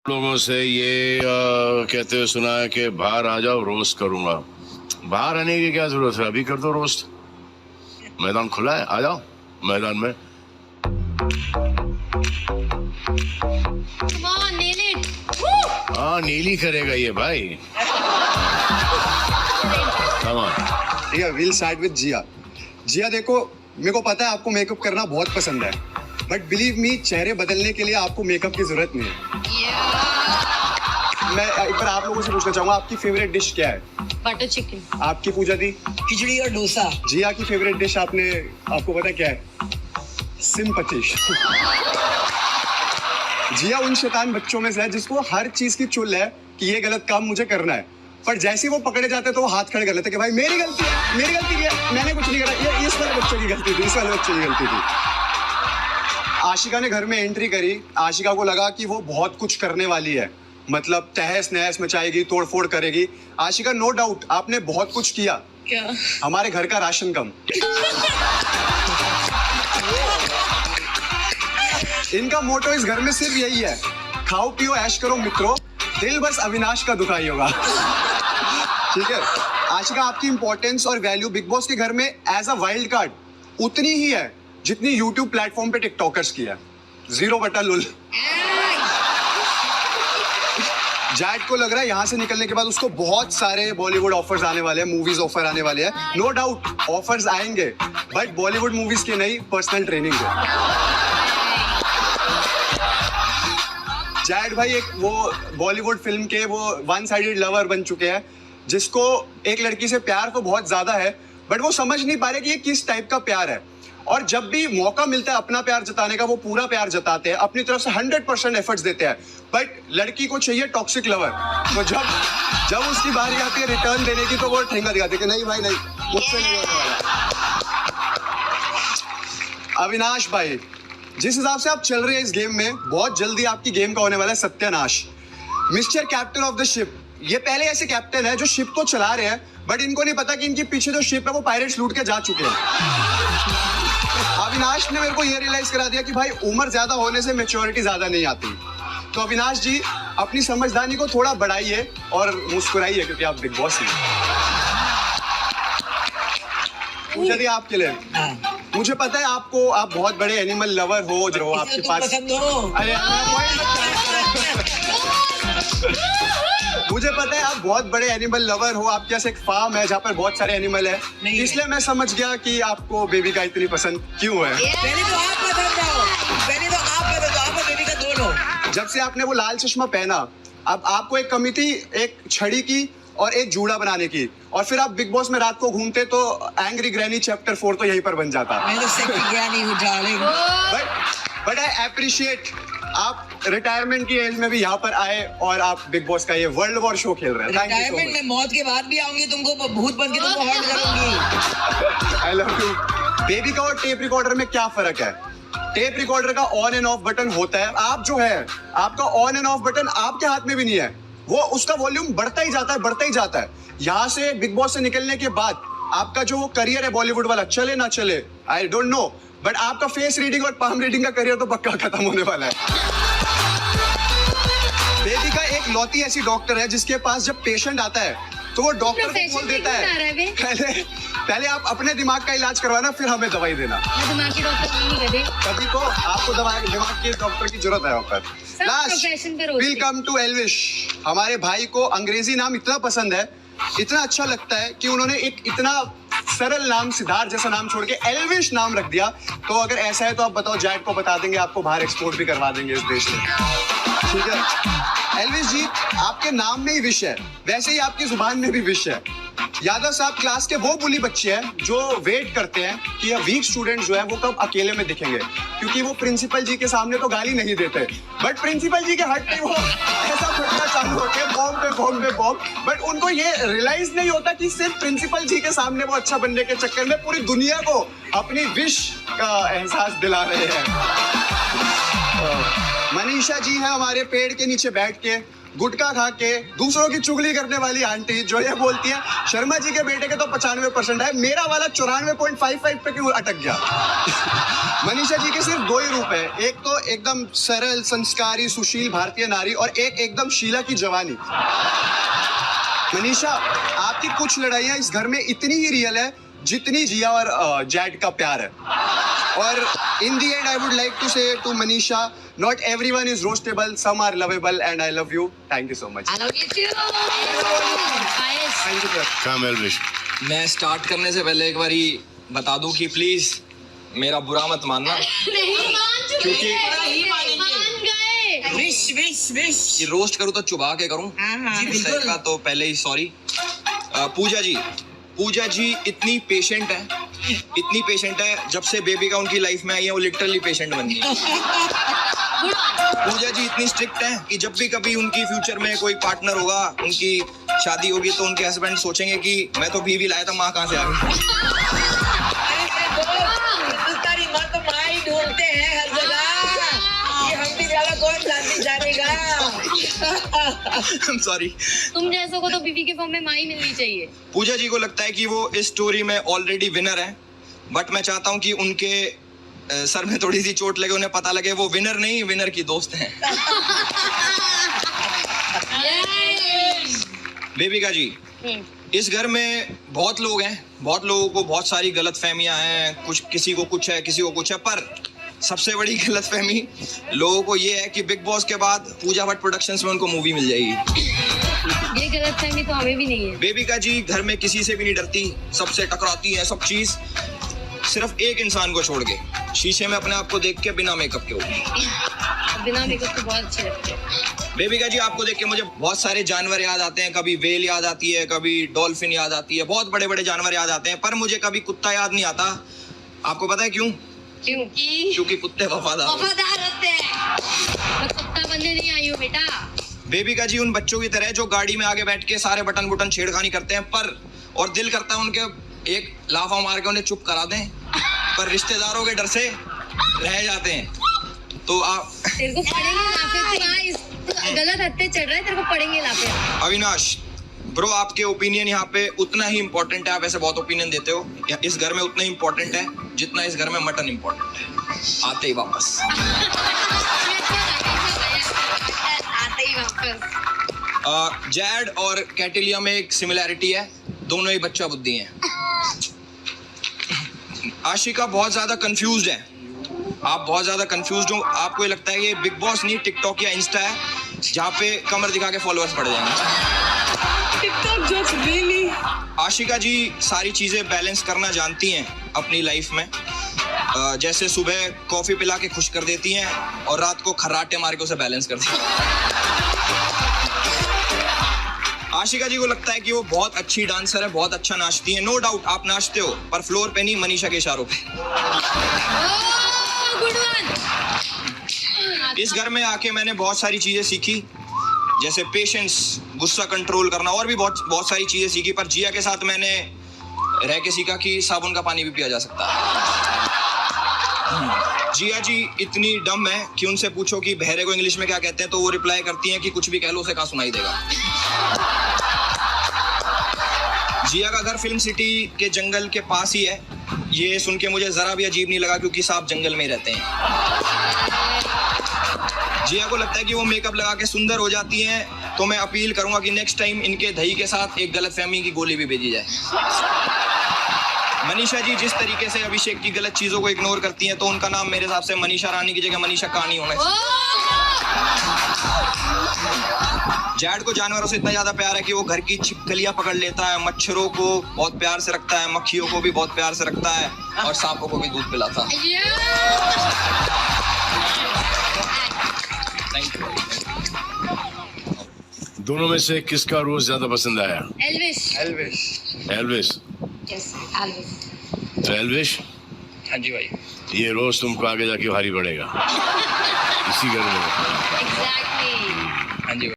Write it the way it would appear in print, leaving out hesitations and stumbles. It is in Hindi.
लोगों से ये कहते हुए सुना है कि बाहर आ जाओ, रोस्ट करूंगा। बाहर आने की क्या जरूरत है, अभी कर दो रोस्ट। मैदान खुला है, आ जाओ मैदान में। हाँ, नीली करेगा ये भाई। जिया, we'll start with जिया। जिया देखो, मेरे को पता है आपको मेकअप करना बहुत पसंद है, बट बिलीव मी, चेहरे बदलने के लिए आपको मेकअप की जरूरत नहीं है। मैं एक बार आप लोगों से पूछना चाहूंगा, आपकी फेवरेट डिश क्या है? Butter chicken. आपकी पूजा दी? खिचड़ी और डोसा। जिया की फेवरेट डिश आपको पता क्या है? सिंपैथी। जिया उन शैतान बच्चों में से है जिसको हर चीज की चुल है कि ये गलत काम मुझे करना है, पर जैसे ही वो पकड़े जाते तो वो हाथ खड़े कर लेते कि भाई मेरी गलती है, मेरी गलती है, मैंने कुछ नहीं करा, ये इस वाले बच्चे की गलती थी, इस वाले बच्चे की गलती थी। आशिका ने घर में एंट्री करी, आशिका को लगा कि वो बहुत कुछ करने वाली है, मतलब तहस नहस मचाएगी, तोड़फोड़ करेगी। आशिका, नो डाउट आपने बहुत कुछ किया। क्या? हमारे घर का राशन कम। इनका मोटो इस घर में सिर्फ यही है, खाओ पियो ऐश करो मित्रों, दिल बस अविनाश का दुखाई होगा। ठीक है आशिका, आपकी इंपॉर्टेंस और वैल्यू बिग बॉस के घर में एज अ वाइल्ड कार्ड उतनी ही है जितनी यूट्यूब प्लेटफॉर्म पे टिकटॉकर्स की है। 0 बटा लुल। जैड को लग रहा है यहाँ से निकलने के बाद उसको बहुत सारे बॉलीवुड ऑफर्स आने वाले हैं, मूवीज ऑफर आने वाले हैं। नो डाउट ऑफर्स आएंगे, बट बॉलीवुड मूवीज के नहीं, पर्सनल ट्रेनिंग के। जैड भाई एक वो बॉलीवुड फिल्म के वो वन साइडेड लवर बन चुके हैं, जिसको एक लड़की से प्यार तो बहुत ज्यादा है, बट वो समझ नहीं पा रहे कि ये किस टाइप का प्यार है। और जब भी मौका मिलता है अपना प्यार जताने का, वो पूरा प्यार जताते हैं, अपनी तरफ से 100% एफर्ट्स देते हैं, बट लड़की को चाहिए टॉक्सिक लवर। तो जब उसकी बारी आती है रिटर्न देने की, तो वो ठेंगा दिखाते हैं कि नहीं भाई नहीं, मुझसे नहीं होने वाला। अविनाश भाई, जिस हिसाब से आप चल रहे हैं इस गेम में, बहुत जल्दी आपकी गेम का होने वाला है सत्यानाश। Mister captain of the ship, ये पहले ऐसे कैप्टन है जो शिप को चला रहे हैं, बट इनको नहीं पता कि इनके पीछे जो शिप है वो पायरेट्स लूट के जा चुके हैं। अविनाश ने मेरे को ये रियलाइज करा दिया कि भाई उम्र ज्यादा होने से मैच्योरिटी ज्यादा नहीं आती। तो अविनाश जी, अपनी समझदारी को थोड़ा बढ़ाइए और मुस्कुराइए, क्योंकि आप बिग बॉस हैं। मुझे आपके लिए मुझे पता है आप बहुत बड़े एनिमल लवर हो, जो आपके पास पसंद हो। अरे मुझे पता है आप बहुत बड़े एनिमल लवर हो, आपके पास एक फार्म है जहाँ पर बहुत सारे एनिमल है, इसलिए मैं समझ गया कि आपको बेबी का इतनी पसंद क्यों है। पहले तो आप पसंद हो, पहले तो आप पसंद हो, आप और बेबी का दोनों। जब से आपने वो लाल चश्मा पहना, अब आपको एक कमी थी एक छड़ी की और एक जूड़ा बनाने की, और फिर आप बिग बॉस में रात को घूमते तो एंग्री ग्रैनी चैप्टर 4 तो यहीं पर बन जाता। मैं तो सेक्सी ग्रैनी हूँ डार्लिंग। बट आई अप्रिशिएट आप रिटायरमेंट की एज में भी यहाँ पर आए और आप बिग बॉस का ये वर्ल्ड वॉर शो खेल रहे हैं। रिटायरमेंट में मौत के बाद भी आऊंगी, तुमको भूत बन के तुमको हॉन्ट करूंगी। I love you. बेबी का और टेप रिकॉर्डर में क्या फर्क है? टेप रिकॉर्डर का ऑन एंड ऑफ बटन होता है, आप जो है आपका ऑन एंड ऑफ बटन आपके हाथ में भी नहीं है, वो उसका वॉल्यूम बढ़ता ही जाता है, बढ़ता ही जाता है। यहाँ से बिग बॉस से निकलने के बाद आपका जो करियर है बॉलीवुड वाला, चले ना चले आई डोंट नो, बट आपका फेस रीडिंग और पाम रीडिंग का करियर तो पक्का खत्म होने वाला है। बेबी का एक लौती ऐसी डॉक्टर है जिसके पास जब पेशेंट आता है तो वो डॉक्टर को बोल देता है पहले आप अपने दिमाग का इलाज करवाना, फिर हमें दवाई देना। दिमाग की डॉक्टर नहीं करे, तभी तो आपको दिमाग के डॉक्टर की जरूरत है वहाँ पर। Welcome to Elvish. हमारे भाई को अंग्रेजी नाम इतना पसंद है, इतना अच्छा लगता है कि उन्होंने एक इतना सरल नाम, सिद्धार्थ जैसा नाम छोड़ के एल्विश नाम रख दिया। तो अगर ऐसा है तो आप बताओ, जैड को बता देंगे, आपको बाहर एक्सपोर्ट भी करवा देंगे इस देश में। ठीक है एल्विश जी, आपके नाम में ही विश है, वैसे ही आपकी जुबान में भी विश है। यादव साहब क्लास के वो बुली बच्चे हैं जो वेट करते हैं कि वीक स्टूडेंट जो है वो कब अकेले में दिखेंगे, क्योंकि वो प्रिंसिपल जी के सामने तो गाली नहीं देते, बट प्रिंसिपल जी के हटते वो ऐसा फटना चालू होते हैं, बॉम्ब पे बॉम्ब पे बॉम्ब। बट उनको ये रियलाइज नहीं होता कि सिर्फ प्रिंसिपल जी के सामने वो अच्छा बनने के चक्कर में पूरी दुनिया को अपनी विश का एहसास दिला रहे हैं। मनीषा जी है हमारे पेड़ के नीचे बैठ के गुटखा खा के दूसरों की चुगली करने वाली आंटी, जो ये बोलती है शर्मा जी के बेटे के तो 95% है, मेरा वाला 94.55 पे क्यों अटक गया। मनीषा जी के सिर्फ दो ही रूप है, एक तो एकदम सरल संस्कारी सुशील भारतीय नारी और एक एकदम शीला की जवानी। मनीषा, आपकी कुछ लड़ाइयाँ इस घर में इतनी ही रियल है जितनी जिया और जैड का प्यार है। और in the end I would like to say to Manisha, not everyone is roastable, some are lovable and I love you. Thank you so much. I love you too. Ayush. Thank you sir. काम एल्विश। मैं स्टार्ट करने से पहले एक बारी बता दूं कि प्लीज मेरा बुरा मत मानना नहीं मान चुके क्योंकि- हैं, मान गए। कि रोस्ट करूं तो चुबा के करूं। इस टाइप का तो पहले ही सॉरी। पूजा जी इतनी पेशेंट है जब से बेबी का उनकी लाइफ में आई है वो लिटरली पेशेंट बन गई। पूजा जी इतनी स्ट्रिक्ट है कि जब भी कभी उनकी फ्यूचर में कोई पार्टनर होगा, उनकी शादी होगी तो उनके हस्बैंड सोचेंगे कि मैं तो बीवी लाया था, माँ कहाँ से आ गई। तारी माँ तो माँ ही ढूंढते हैं हर जगह, ये हम भी ज्यादा कौन शादी जानेगा। सॉरी। तुम जैसों को तो बीवी के फॉर्म में माँ ही मिलनी चाहिए। पूजा जी को लगता है कि वो इस स्टोरी में ऑलरेडी विनर है, बट मैं चाहता हूँ कि उनके सर में थोड़ी सी चोट लगे, उन्हें पता लगे वो विनर नहीं विनर की दोस्त हैं। बेबिका जी, इस घर में बहुत लोग हैं, बहुत लोगों को बहुत सारी गलत फहमियां हैं, कुछ किसी को कुछ है किसी को कुछ है, पर सबसे बड़ी गलत फहमी लोगों को ये है कि बिग बॉस के बाद पूजा भट्ट प्रोडक्शंस में उनको मूवी मिल जाएगी। ये गलत फहमी तो हमें भी नहीं है। बेबिका जी घर में किसी से भी नहीं डरती, सबसे टकराती है, सब चीज सिर्फ एक इंसान को छोड़ के, शीशे में अपने आप को देख के बिना मेकअप के होगी। बिना मेकअप तो बहुत अच्छे लगते हैं। बेबिका जी आपको देख के मुझे बहुत सारे जानवर याद आते हैं, कभी वेल याद आती है, कभी डॉल्फिन याद आती है, बहुत बड़े बड़े जानवर याद आते हैं, पर मुझे कभी कुत्ता याद नहीं आता। आपको पता है क्यों? क्योंकि कुत्ते वफादार होते हैं। मैं कुत्ता बनने नहीं आई हूँ बेटा। बेबिका जी उन बच्चों की तरह जो गाड़ी में आगे बैठ के सारे बटन बुटन छेड़खानी करते हैं, पर और दिल करता है उनके एक लाफा मार के उन्हें चुप करा दें, पर रिश्तेदारों के डर से रह जाते हैं। तो आप तेरे को पड़ेंगे लाफे, तू गलत हत्ते चढ़ रहा है, तेरे को पड़ेंगे लाफे। अविनाश ब्रो, आपके ओपिनियन यहाँ पे उतना ही इम्पोर्टेंट है, आप ऐसे बहुत ओपिनियन देते हो, इस घर में उतना ही इम्पोर्टेंट है जितना इस घर में मटन इम्पोर्टेंट है। आते ही वापस। आते ही वापस। जैड और कैटिलिया में एक सिमिलैरिटी है, दोनों ही बच्चा बुद्धि हैं। आशिका बहुत ज्यादा कंफ्यूज्ड है, आप बहुत ज्यादा कंफ्यूज्ड हो, आपको ये लगता है ये बिग बॉस नहीं टिकटॉक या इंस्टा है जहाँ पे कमर दिखा के फॉलोअर्स बढ़ जाएंगे। TikTok jokes really. Aashika ji सारी चीजें बैलेंस करना जानती हैं अपनी लाइफ में, जैसे सुबह कॉफी पिला के खुश कर देती हैं और रात को खर्राटे मार के उसे बैलेंस करती हैं। आशिका जी को लगता है कि वो बहुत अच्छी डांसर है, बहुत अच्छा नाचती है, नो डाउट आप नाचते हो, पर फ्लोर पे नहीं, मनीषा के इशारों पे। Good one. इस घर में आके मैंने बहुत सारी चीजें सीखी, जैसे पेशेंस, गुस्सा कंट्रोल करना, और भी बहुत सारी चीजें सीखी, पर जिया के साथ मैंने रह के सीखा कि साबुन का पानी भी पिया जा सकता है। जिया जी इतनी डम है कि उनसे पूछो कि बहरे को इंग्लिश में क्या कहते हैं तो वो रिप्लाई करती हैं कि कुछ भी कह लो, उसे कहाँ सुनाई देगा। जिया का घर फिल्म सिटी के जंगल के पास ही है, ये सुन के मुझे जरा भी अजीब नहीं लगा क्योंकि सांप जंगल में ही रहते हैं। जिया को लगता है कि वो मेकअप लगा के सुंदर हो जाती हैं, तो मैं अपील करूंगा कि नेक्स्ट टाइम इनके दही के साथ एक गलतफहमी की गोली भी भेजी जाए। मनीषा जी जिस तरीके से अभिषेक की गलत चीजों को इग्नोर करती हैं, तो उनका नाम मेरे हिसाब से मनीषा रानी की जगह मनीषा कहानी होना चाहिए। जैड को जानवरों से इतना ज्यादा प्यार है कि वो घर की छिपकलियां पकड़ लेता है, मच्छरों को बहुत प्यार से रखता है, मक्खियों को भी बहुत प्यार से रखता है, और सांपों को भी दूध पिलाता है। Thank you. दोनों में से किसका रोज ज्यादा पसंद आया? एल्विश। एल्विश। यस एल्विश। तो एल्विश, हाँ जी भाई, ये रोज तुमको आगे जाके भारी पड़ेगा इसी घर में। एग्जैक्टली। हाँ जी।